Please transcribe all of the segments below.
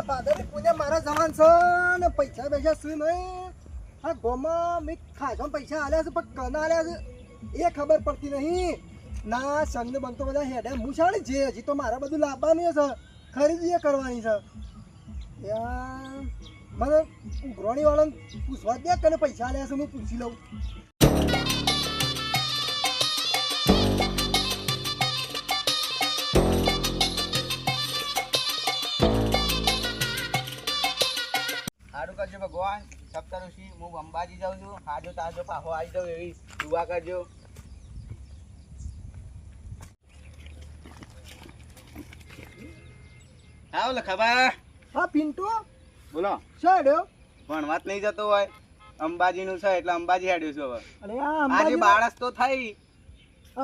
ભાદરી પુણે મારા જવાન છે ને પૈસા પૈસા શું નહીં. આ ગોમાં મેં ખાસા પૈસા આલ્યા છે પણ કના આલ્યા છે એ ખબર પડતી નહીં. ના સંગ બનતો બધા હેડે હું શાળી જે હજી તો મારે બધું લાવવાનું છે, ખરીદી એ કરવાની છે. યાર મને ઉઘરાણી વાળાને પૂછવા દે કને પૈસા આલ્યા છે હું પૂછી લઉં. સારું કરજો ભગવાન સપ્તઋષિ, હું અંબાજી જાઉં છું. હાજો તાજો પાહો આવી જાઉં એવી દુઆ કરજો. હા લખાબા. હા પિન્ટુ બોલો. શું હેડ્યો? ભણવા જ નહીં જતો હોય, અંબાજી નું છે એટલે અંબાજી હેડ્યો છું હવે. અરે આ આજે અંબાજી બાળસ તો થઈ.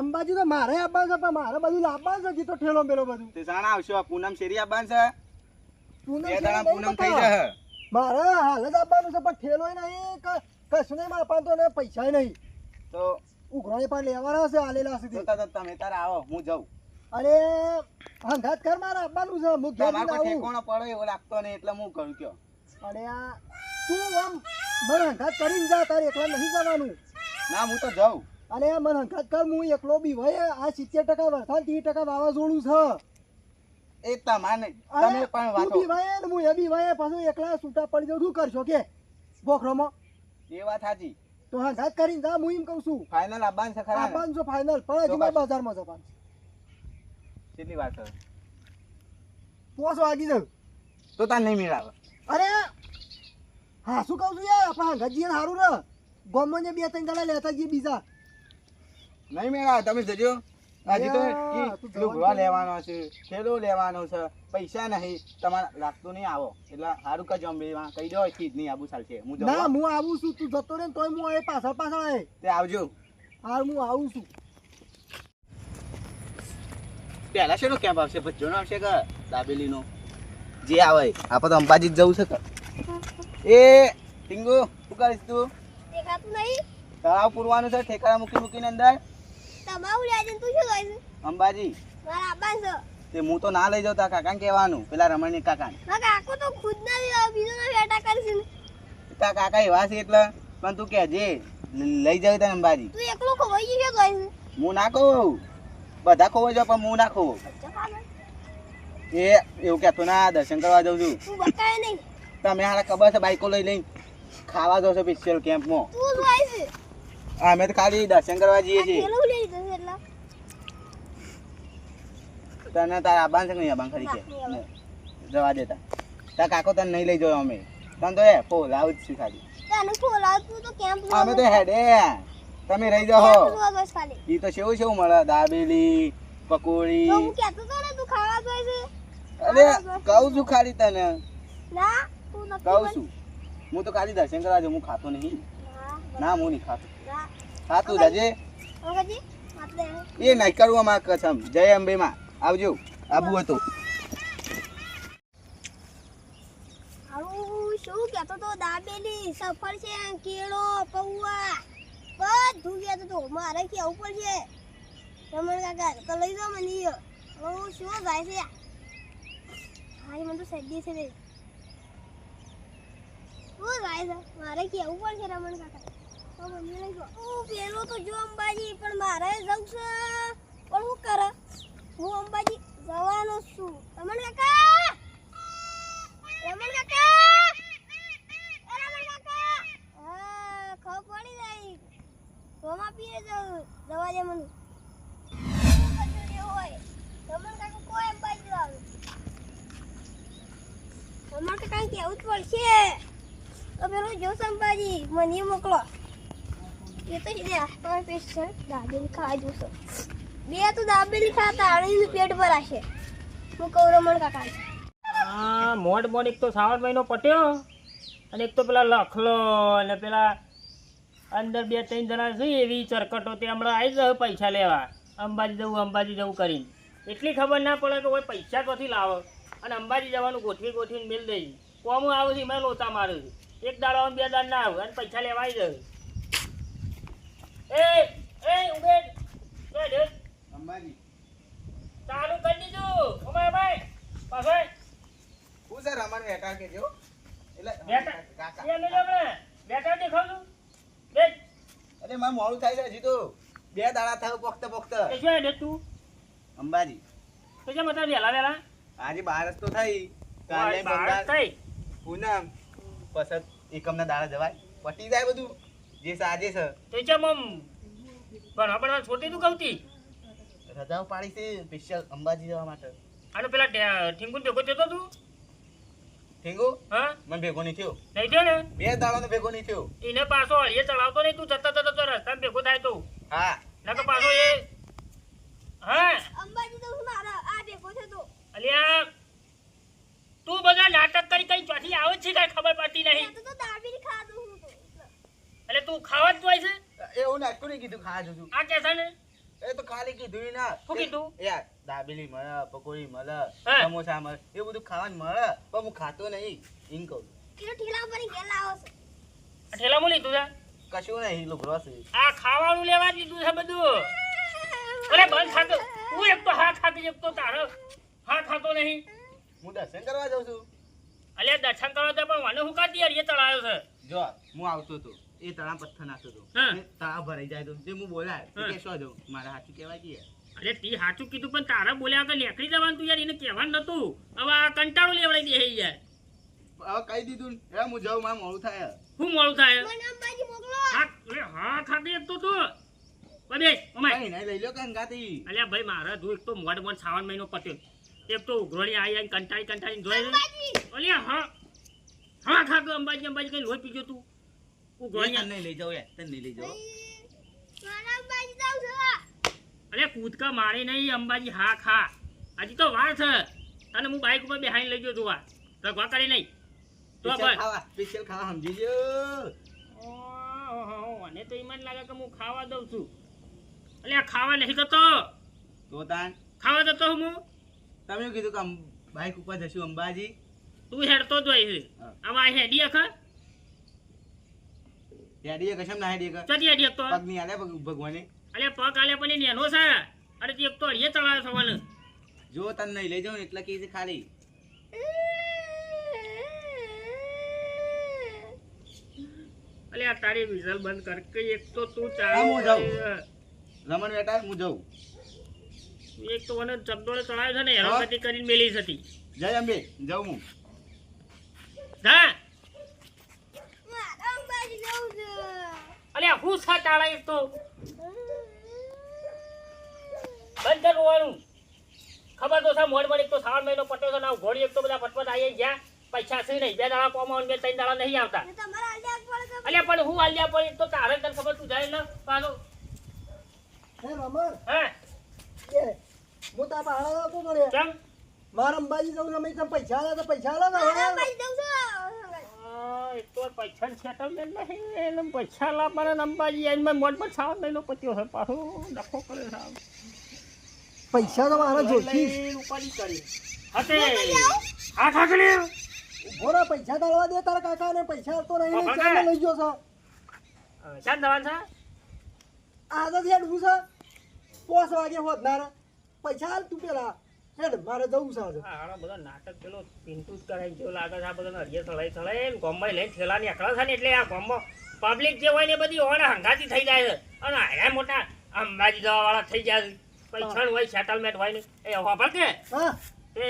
અંબાજી તો મારે આવવાનું છે પણ મારે બધું લાવવાનું છે હજી તો ઠેલો મેલો બધું. તે સાણા આવશો આ પૂનમ શેરી આવવાનું છે. પૂનમ બે દાડા શેરી પૂનમ નહીં થઈ બકા. જશે. મારે હાલ જ આપવાનું છે પણ ઠેલોય નહીં કશું નહીં આપવાનું તો ને પૈસા નહીં. તો ઉઘરાણી પણ લેવાના છે આલેલા સુધી. તમે તારે આવો, હું જાઉં. અરે હંગાત કર મારે આપવાનું છે હું ઘેર તમારે જઈને કોઈ આવું. ઠેકોણો પડે એવો લાગતો નહીં એટલે હું કહું કયો. અરે આ તું આમ મને હંગાત કરીને જા, તારે એકલા નહીં જવાનું. ના હું તો જાઉં. અરે મને હંગાત કર, હું એકલો બી હોય આ 70% વરસાદ 30% વાવાઝોડું છે. એ તમારે અરે, તમે પણ તું વાતો બી વાય ને હું એ બી વાય પાછું એકલા છૂટા પડી જાઉં શું કરશો કે બોખરોમાં? એ વાત સાચી. તો હંગાત કરીને જા, હું એમ કહું છું. ફાઇનલ આવવાનું છે ખરા ને? 500 ફાઇનલ પણ હજી મારે બજારમાં જવાનું કેટલી વાત છે? 5 વાગી જાઉં. તો તાર નહીં મેળાવે. અરે હા શું કહું છું યાર, આપણે હંગાત જઈએ સારું ને ગોમાં જે 2-3 જણા લેતા જઈએ બીજા. નહીં મેળાવે, તમે જજો. હજી તો અરે, તું લુગડો જવાનું લેવાનો છે, થેલો લેવાનો છે, પૈસા નહીં. તમારે લાગતું નહીં આવો એટલે સારું કરજો. અંબેમાં કહી દો ચીજ નહીં આવું ચાલશે. હું ના જાઉં. હું આવું છું, તું જતો રહે ને તોય હું એ પાછળ આવે. તે આવજો. હા હું આવું છું. પહેલા શેનો કેમ્પ આવશે? ભજ્જોનો આવશે કે દાબેલીનો? જે આવે આપણે તો અંબાજી જ જવું છે કે. એ ટીંગુ શું કરીશ તું? દેખાતું નહીં. તળાવ પૂરવાનું છે, ઠેકાણા મૂકીને અંદર તમારું લેજન તું શું જોઈશ? અંબાજી. મારા આબાન છે. તે હું તો ના લઈ જાઉં તારા કાકાને કહેવાનું, પેલા રમણની કાકાને. મારા કાકો તો ખુદ ના બીજો ના બેટા કરશે ને. તારા કાકા એવા છે એટલે. પણ તું કહેજે લઈ જાવ તને અંબાજી. તું એકલો ખવાઈ ગયો જોઈશ. હું ના કહું, બધા ખોવો છો પણ હું ના ખોવો. એ એવું કહેતો ના, દર્શન કરવા જાઉં છું. તું બકાય નહીં. તમે હારા ખબર છે બાઈકો લઈ લઈને ખાવા જાવ છો સ્પેશિયલ કેમ્પમાં. તું જોઈશ. અમે તો ખાલી દર્શન કરવા જઈએ છીએ. પેલો લઈ લીધો છે એટલે. તને તારા આબાન છે કે નહીં આબાન ખરી કે જવા દેતા. તારા કાકો તને નહીં લઈ જાવ અમે. તને તો એ પોલ આવું જ છું ખાલી. તને ખોલાવ તું તો કેમ્પ અમે તો હેડે તમે રહી જાઓ. બસ ખાલી. ઈ તો સેવું સેવું મળે, દાબેલી પકોડી. તો હું કહેતો તો ને તું ખાવા જોઈશ. અરે કહું છું ખાલી તને, ના તું નથી કહું છું. હું તો ખાલી દર્શન કરવા જાઉં, હું ખાતો નહીં. ના હું નહીં ખાતો. ના ખાતું જજે. અંકજી આપણે એ નહીં કરવું અમાર કસમ. જય અંબે માં આવજો. આબુ હતું. આવું શું કહેતો તો? દાબેલી, સફર છે, કેળો, પૌવા બધું કહેતો તો. મારે કેવું પડશે રમણ કાકા તો લઈ જાઓ મને. હું શું જાય છે? હા મને તો સડી છે રે. શું જાય છે? મારે કેવું પડશે રમણ કાકા તો મને લઈ જાઓ. હું પેલો તો જો અંબાજી પણ મારે જવું છે. પણ હું કરે હું અંબાજી જવાનો જ છું. રમણ કાકા, રમણ કાકા, એ રમણ કાકા. હા ખબર પડી જાય. ગોમાં પીને જવા દે મને. હોય રમણ કાકા કોઈ અંબાજી આવે. રમણ કાકા કેવું જ પડશે. તો પેલો જો અંબાજી મને મોકલો. એ તો તમારે પેશન દાબેલી ખાવા જોશો. બે તો દાબેલી ખાતા આણીનું પેટ ભરાશે. હું કહું રમણ કાકા. હા મોડ એક તો શ્રાવણ મહિનો પટ્યો અને એક તો પેલા લખલો અને પેલા અંદર 2-3 જણા છે એવી ચરકટો તે હમણાં આવી જાય પૈસા લેવા અંબાજી જવું કરીને. એટલી ખબર ના પડે કે કોઈ પૈસા ક્યાંથી લાવો અને અંબાજી જવાનું ગોઠવીને મેળ દઈ. કોમ આવું છે એમાં લોચા મારું છું. એક દાડો 2 દાડ ના આવું અને પૈસા લેવા આવી જાય. એ ઉભેડ અંબાજી ચાલુ કરી દીધું. ભાઈ પાછળ હું સર મને વેટા કેજો એટલે વેટા કાકા એ મેલે આપણે વેટા દેખાવ છું બે અરે મારે મોડું થાય છે હજી તો 2 દાડા થાય પોખતે એ શું દે તું અંબાજી તો જે મતલબ વેલા વેલા આજે બારસ તો થઈ કાલે બંગાળ થઈ પૂનમ પસત એકમના દાડા જવાય પટી જાય બધું જે સાજે છે તો જેમ પણ છોટી તું કહુતી રજાઓ પાડી છે સ્પેશિયલ અંબાજી જવા માટે આનો પેલા ઠીંગુ ભેગો થતો તું ઠીંગુ હા મને ભેગો નહીં થયો નહીં થયો ને 2 દાડાનો ભેગો નહીં થયો એને પાછો હળીએ ચડાવતો નહીં તું જતા તો રસ્તા ભેગો થાય તો હા ના તો પાછો એ હા અંબાજી તો હું મારા આ ભેગો છે તો અલ્યા તું બધા નાટક કરી કઈ ચોથી આવે છે કઈ ખબર પડતી નહીં તો દાબીને ખાધું હું તો એટલે તું ખાવા જ જોઈ છે એવું નાટકું નહીં કીધું ખા જોજો આ કે છે ને એ તો ખાલી કીધું ય ના શું કીધું? યાર દાબેલી મળે પકોડી મળે હા. સમોસા મળે એ બધું ખાવાનું મળે પણ હું ખાતો નહીં એમ કહું કિલો ઠેલા પર ઘેર લાવો છો આ ઠેલામાં લીધું છે કશું નહીં લુગરો છે આ ખાવાનું લેવા દીધું છે બધું અરે બંધ ખાતો તું એક તો હા ખાતી એક તો તારો હા ખાતો નહીં હું દર્શન કરવા જાઉં છું અલ્યા દર્શન કરવા તો પણ મને હું કાઢી હળીએ ચડાવ્યો છે જો હું આવતો હતો એ તળા પથ્થર નાખતો હતો હા. એ તળા ભરાઈ જાય તો તે હું બોલાય હા. કે શું જાઉં મારા હાથું કહેવાય કે અરે તી સાચું કીધું પણ તારા બોલ્યા વગર નીકળી જવાનું તું યાર એને કહેવાનું નતું હવે આ કંટાળો લેવડાઈ દે યાર હવે કહી દીધું ને એ હું જાઉં મારે મોડું થાય શું મોડું થાય મને અંબાજી મોકલો હા અરે હા ખાતી એક તો તું બબે ઓમાય કઈ નહીં લઈ લો કે ગાતી અલ્યા ભાઈ મારા જો એક તો મોડ શ્રાવણ મહિનો પત્યો એક તો ઉઘરોળી આવીને કંટાળીને જોઈ અંબાજી અલ્યા હા હા ખાતો અંબાજી કઈ લોહી પીજો તું ઉઘરોળી તને નહીં લઈ જાઉં યાર તને નહીં લઈ જાઉં મારા અંબાજી જાવ છો અરે કૂદકા મારે નહીં અંબાજી હા ખા હજી તો વાર છે તને હું બાઈક ઉપર બેહાઈને લઈ ગયો જોવા રગવા કરી નહીં તો સ્પેશિયલ ખાવા સમજી લ્યો મને તો એમ જ લાગે કે હું ખાવા દઉં છું અલ્યા ખાવા નહીં જતો તો તાન ખાવા જતો હું તમે એવું કીધું કે બાઈક ઉપર જશું અંબાજી તું હેડતો જ હોય છે હા. આમાં હેડી અખ હેડીએ કશમ ના હેડીએ કે ચડી હેડી તો પગ નહીં આલે ભગવાને અલ્યા પગ આલે પણ એ નેનો છે અરે તે એક તો હળીએ ચડાવે સવાલ જો તને નહીં લઈ જાઉં ને એટલે કે છે ખાલી અલ્યા તારી વિઝલ બંધ કર કે એક તો તું હા, હું જાઉં. ચાલે રમણ બેટા હું જઉં એક તો મને ચકડોળે ચડાવે છે ને હા. હેરાનગતિ કરીને મેલી હતી જય અંબે જાઉં હું હા મારા અંબાજી જાવ છે અલ્યા હું સા ચાળા એક તો બંધ કર રોવાનું ખબર તો છે મોડ એક તો શ્રાવણ મહિનો પટ્યો છે ના ઘોડી એક તો બધા ફટફટ આવી ગયા પૈસા છે નહીં 2 દાડા કોમાં 2 3 દાડા નહીં આવતા ને તમારા અલ્યા પડે કે અલ્યા પણ હું આલ્યા પણ એક તો તારે તને ખબર તું જાય ને પાછો હે રમણ હા એ હું તાર બહાર આવતો તો રે કેમ મારા અંબાજી જવું તમે તમે પૈસા આલે તો પૈસા આલે મારા ને અંબાજી જાવ છો એક તો પૈસા સેટલમેન્ટ નહીં એને પૈસા લાવવાના અંબાજી આવીને મોડ પર શ્રાવણ મહિનો પત્યો છે પાછો ડખો કરે છે પૈસા તો મારા જોઈતી ઉપાડી કરી હતે હા ઠાકડી ઉભો રે પૈસા તારવા દે તારા કાકા ને પૈસા આપતો નહીં ને બાપા ચાલે કાકા. લઈ ગયો છે ચાલ દવાન છે આદત હેડવું છે 5 વાગે હોદનાર પૈસા હાલ તું પેલા હેડ મારે જવું છે આજે આ બધો નાટક પેલો પિન્ટુ જ કરાય જેવો લાગે છે આ બધો હરિયે ચડાઈ ને ગોમમાં લઈને ઠેલા નીકળે છે ને એટલે આ ગોમમાં પબ્લિક જે હોય ને એ બધી ઓણા હંગાતી થઈ જાય છે અને આયા મોટા અંબાજી જવા વાળા થઈ જાય છે પૈસા હોય સેટલમેન્ટ હોય ને એ વાપર કે હા એ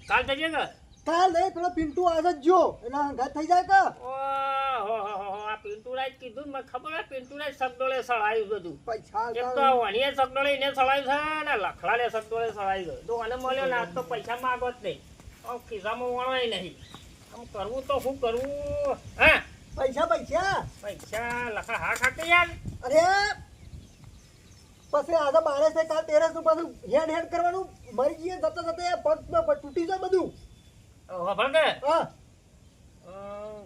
કાલ જઈએ કે કાલ નહીં પેલો પિન્ટુ આજે જ જો એટલે હંગાત થઈ જાય કે ઓહો આ પિન્ટુરાજ કીધું ને મને ખબર હે પિન્ટુરાજ શબ્દોળે સળાયું બધું પૈસા એક હાલ તો વણીએ શબ્દોળે એને સળાયું છે ને લખલાને શબ્દોળે સળાયું છે તો આને મળ્યો ને આજ તો પૈસા માંગો જ નહીં આમ ખિસ્સામાં વણોય નહીં આમ કરવું તો શું કરવું હા પૈસા પૈસા લખા હા ખાતે યાર અરે પછી આજે બારે છે કાલ 13 નું પાછું હેડ કરવાનું મરી જઈએ જતા જતા પગ તૂટી જાય બધું ખબર કે હા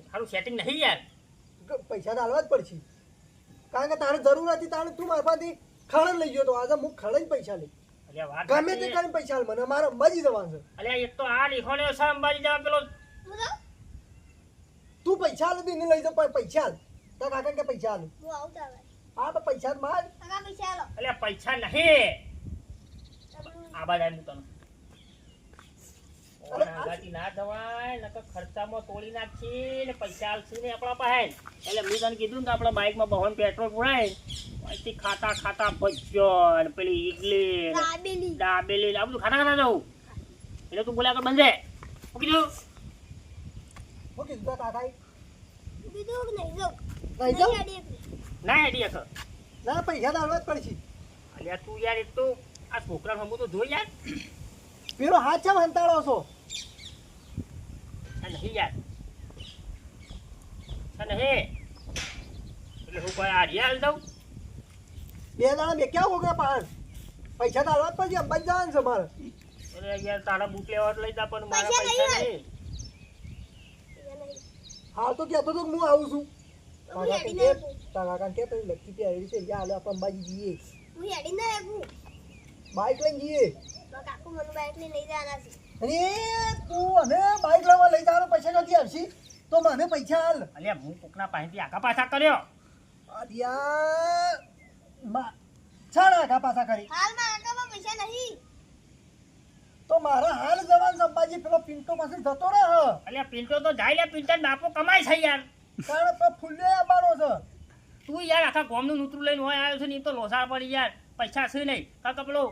સારું સેટિંગ નહીં યાર પૈસા તો હાલવા જ પડશે કારણ કે તારે જરૂર હતી તારે તું મારા પાસેથી ખણ લઈ ગયો તો આજે હું ખણ જ પૈસા લઈ અલ્યા વાત ગમે તે સાચી. કરીને પૈસા હાલ મને મારે અંબાજી જવાનું છે અલ્યા એક તો આ લીખોને છે અંબાજી જવા પેલો હું જાઉં તું પૈસા હાલ એને લઈ જાવ પૈસા હાલ તારા કાકા કે પૈસા હાલ હું આવું તારે હા તો પૈસા માર કાકા પૈસા આલો અલ્યા પૈસા નહીં આ બાદ આવ્યું તને ઓન હંગાતી ના જવાય નકર ખર્ચામાં તોડી નાખશે ને પૈસા આલશે ને આપણા પાસે એટલે મેં તને કીધું ને કે આપણા બાઇકમાં બહોન પેટ્રોલ પુરાય પછી ખાતા ભજ્યો ને પેલી ઈડલી દાબેલી દાબેલી આ બધું ખાતા જવું એટલે તું બોલ્યા કર બંધે શું કીધું હું કીધું તા કાકાએ? કીધું કે નહીં જાઉં નહીં જાઉં? નહીં અડી એક. ના એડી અસર ના પૈસા દાળવા જ પડશે. અલ્યા તું યાર એક તો આ છોકરા હમું તો જોઈ યાર પેલો હાથ છે હંતાળો છો. આ નહીં યાર આ નહીં એટલે હું કોઈ આ રિયાલ દઉં બે દાડા મેં ક્યાં વગર પાડ પૈસા દાળવા જ પડશે. અંબાજી જવાનું છે મારે. અરે યાર તારા બુક લેવા લઈ જા પણ મારા પૈસા પૈસા નહીં નહીં અહીંયા નહીં. હાલ તો કહેતો તો કે હું આવું છું. હું કાકા હેડી કે ના આપું. તારા કાકા કે પેલી લક્કી પહેરી છે યા હાલે આપણે અંબાજી જઈએ. હું હેડી ના આપું. બાઈક લઈને જઈએ. મારા કાકુ મને બાઈક લઈને લઈ જવાના છે. અને તું અને બાઈક લેવા લઈ જવાનો પૈસા નથી આવશે તો મને પૈસા હાલ. અલ્યા હું કોકના પાસેથી આગા પાછા કર્યો અડિયા છાડા આખા પાછા કરી હાલ મારા કાકામાં પૈસા નહીં. તો મારા હાલ જવાન સંભાજી પેલો પિન્ટો પાસે જતો રહે હ. અલ્યા પિન્ટો તો જાય લે પિન્ટો બાપો કમાય છે યાર કારણ કે ફૂલે આવવાનો છે. તું યાર આખા ગોમનું નૂતરું લઈને હોય આવ્યો છે ને એ તો લોસા પડી યાર પૈસા છે નહીં કાકા પેલો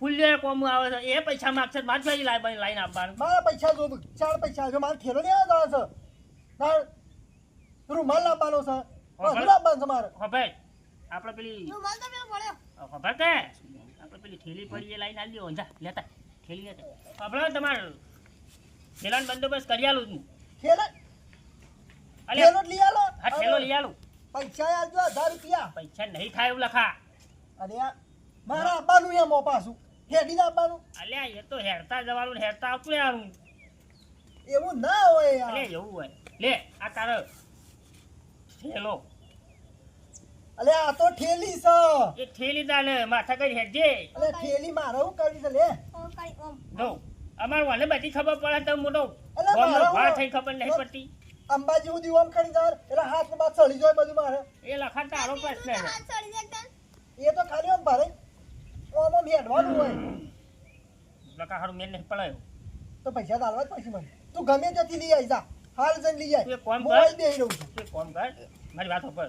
ફૂલ્યો કોમ આવે છે એ પૈસા માગશે મારે ફરી લાઈન આપવાનું મારા પૈસા જો ચાર પૈસા આવજો મારે થેલો લેવા જવાનો છે. તાર રૂમાલ લાવવાનો છે. બધું લાવવાનું છે મારે. હવે આપણે પેલી રૂમાલ તો પેલો પડ્યો. ખબર કે આપણે પેલી થેલી પડી એ લાઈન આવી જા લેતા થેલી લેતા આપણે તમારે થેલાનો બંદોબસ્ત કરી આલું છું થેલો અલ્યા થેલો જ લઈ આલો. હા થેલો લઈ આલું પૈસા આવજો 1000 રૂપિયા. પૈસા નહીં થાય એવું લખા અરે મારા આપવાનું એમ પાછું હેડીને આપવાનું અલ્યા એ તો હેરતા જવાનું ને હેરતા આવતું યારું એવું ના હોય યાર. અલે એવું હોય લે આ તારો થેલો અલે આ તો ઠેલી છે. એ થેલી તાને માથા કરી હેડજે અલે ઠેલી મારે હું કરવી છે લે. ઓમ કાળી ઓમ. જો અમાર વાને બધી ખબર પડે તો મોટો અલે ગોમનો મારા ભાર હું- થઈ ખબર નહીં પડતી અંબાજી સુધી ઓમ કરી જાવ એટલે હાથ બાદ ચડી જાય બધું મારે. એ લખા તારો પ્રશ્ન છે હાથ ચડી જાય એકદમ. એ તો ખાલી આમ ભરે ઓમ આમ હેડવાનું હોય લખા હારું મેં નહીં પડાયો તો પૈસા તો આલવા જ પડશે મને. તું ગમે ત્યાંથી લઈ આવી જા. હાલ જઈને લઈ તું એક કામ જાય કર. મોબાઈલ બેહી રહું છું. તું એક કામ કર મારી વાત ઉપર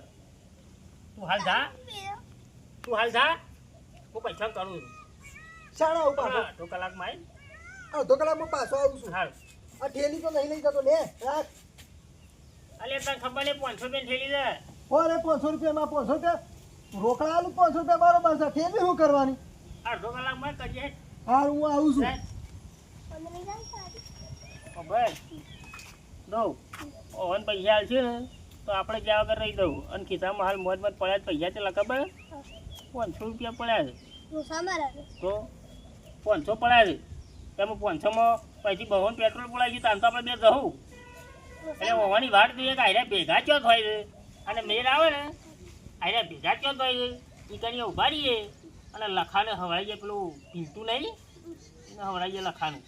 તું હાલ જા પેલો. તું હાલ જા હું પૈસા કરું છું શાળા આવું પાછો. અડધો કલાકમાં અડધો કલાકમાં પાછો આવું છું. હાલ આ ઠેલી તો નહીં લઈ જતો લે રાખ. અલે તને ખબર નહીં 500 રૂપિયા થેલી છે ઓરે 500 રૂપિયામાં 500 રૂપિયા રોકડા આલું 500 રૂપિયા બરોબર છે. ઠેલી શું કરવાની? અડધો કલાકમાં કરીએ હાલ હું આવું છું. મને લઈ જાય સારી. ખબર દઉં ઓવન પૈસા હાલ છે ને તો આપણે જ્યાં વગર રહી દઉં અને ખિસ્સામાં હાલ મોજ મોજ પડ્યા છે પૈસા છે ખબર 500 રૂપિયા પડ્યા છે ડોસા મારા છે. તો 500 પડ્યા છે તેમાં 500માં પછી બહુન પેટ્રોલ પડાવી ગયું તો આપણે બે જવું એટલે હોવાની વાટ જોઈએ કે આયરા ભેગા ચોથ હોય છે અને મેળ આવે ને આયરા ભેગા ચોથ હોય છે એ કરીને ઉભા રહીએ અને લખાને હવડાઈ જાય પેલું પીંતું નહીં એને હવડાઈ જાય લખાનું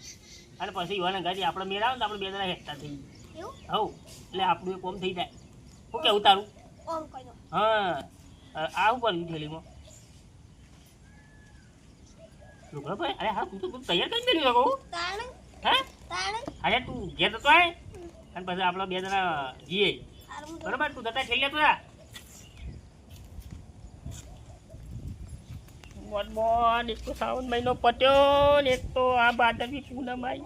અને પછી યુવાને ગાડી આપણે મેળ આવે ને તો આપણે બે જણા હેઠતા થઈ એવું? હવ એટલે આપણું એ કોમ થઈ જાય શું કેવું તારું ઓમ કહી દો. હા આવું કર્યું થેલીમાં લુગડા ભાઈ અરે હા તું તૈયાર કરી દે લોકો તાણ હે તાણ અરે તું ઘેર જતો આય અને પછી આપણે બે જણા જઈએ હારું તો. બરોબર તું જતા ઠેલી લેતો મોન એક તો શ્રાવણ મહિનો પટ્યો ને એક તો આ ભાદરવી પૂનમ આવી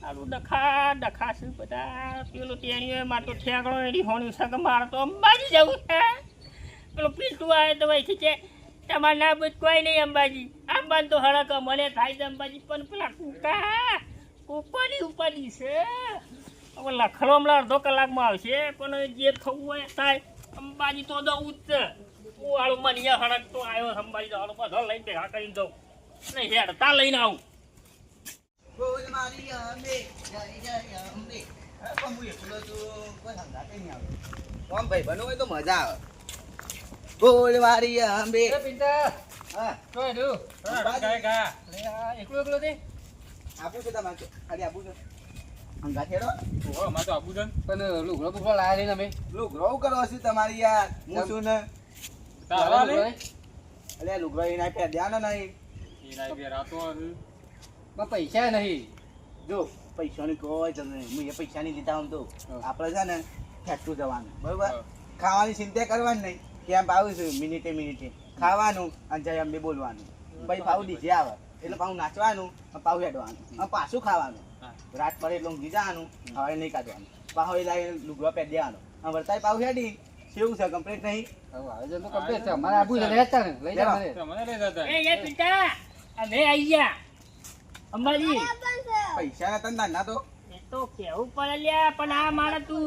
આનું ડખા છે બધા પેલો તેણીઓ મારે તો ઠેકડો એની હોણી છે કે મારે તો અંબાજી જવું છે પેલો પીટું આવે તો વહીથી છે તમારે ના બધ કોઈ નહીં અંબાજી અંબાજી તો હળક મને થાય છે અંબાજી પણ પેલા કૂકા ઉપાડી છે હવે લખડો હમણાં અડધો કલાકમાં આવશે પણ જે થવું હોય થાય અંબાજી તો જવું જ છે વાળું મને હડક તો આવ્યો અંબાજી જવાનો બધો લઈને ભેગા કરીને દઉં અને હેડતા લઈને આવું બોલ મારી અંબે જય જય અંબે. અરે પણ હું એકલો છું કોઈ હંગાતે નહીં આવે. કોમ ભાઈ બનો હોય તો મજા આવે. બોલ મારી અંબે. હા આપું છે તમારે ખાલી આપું છે હંગા છેડો લુગરો કરો છું તમારી યાર હું શું ને અલે લુગરો એના પે ધ્યાન નહીં પૈસા નહીં જો પૈસાની કોઈ જરૂર નહીં. હું એ પૈસાની લીધા આમ તો હા. આપણે છે ને ફેક્ટરી જવાનું બરોબર. ખાવાની ચિંતા કરવાની નહીં કે આમ પાવું છું મિનિટે ખાવાનું અને જય અંબે બોલવાનું. પછી પાવું ડીજે આવે એટલે પાવું નાચવાનું અને પાવું હેડવાનું અને પાછું ખાવાનું. રાત પડે એટલે ઊંઘી જવાનું, હવે નહીં કાઢવાનું. પાછો એ લાગે લુગડો પહેરી દેવાનો અને વર્તાય પાવું હેડી કેવું છે કમ્પ્લીટ નહીં. એ પિતા અમે આવી ગયા અંબાજી. પૈસા નતા ને નાના તો એ તો કેવું પડે લ્યા, પણ આ મારે તું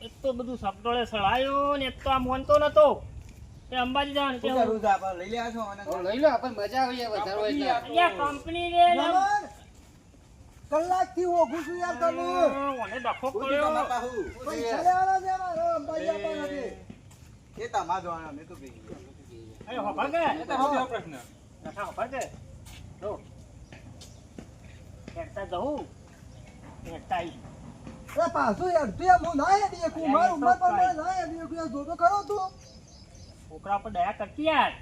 એક તો બધું સપટોળે સળાયો ને એક તો આ મોનતો નતો તે અંબાજી જવાનું શું કેવું કરવું છે આપણે લઈ લેવા છો અને કંપની રે જવાન, કલાકથી ઓઘું છું યાર તને. મને ડખો શું કર્યો. તમારા પાહુ? પૈસા લેવાના છે મારે, અંબાજી આપવાના છે. એ તમારા જોવાના અમે તો કહીએ. એ હોભળ કે નખા હોભળ કે જો હેડતા જવું હેડતા આઈ. એ પાછું યાર તું એમ હું ના હેડી શકું. મારી ઉંમર પર મને ના હેડી શકું. યાર જોતો ખરો તું. છોકરા પર દયા કરતી યાર.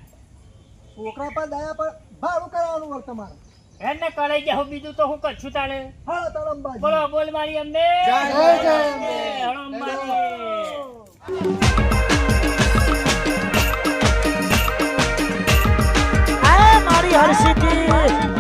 છોકરા પર દયા પર ભાડું કરાવવાનું હોય તમારે. હેડ ને કરાઈ ગયા હું બીજું તો હું કરશું તાણે. હા તાર અંબાજી. બોલો બોલ મારી અંબે. જય જય અંબે. હળો અંબાજી. મારી હર્ષિતી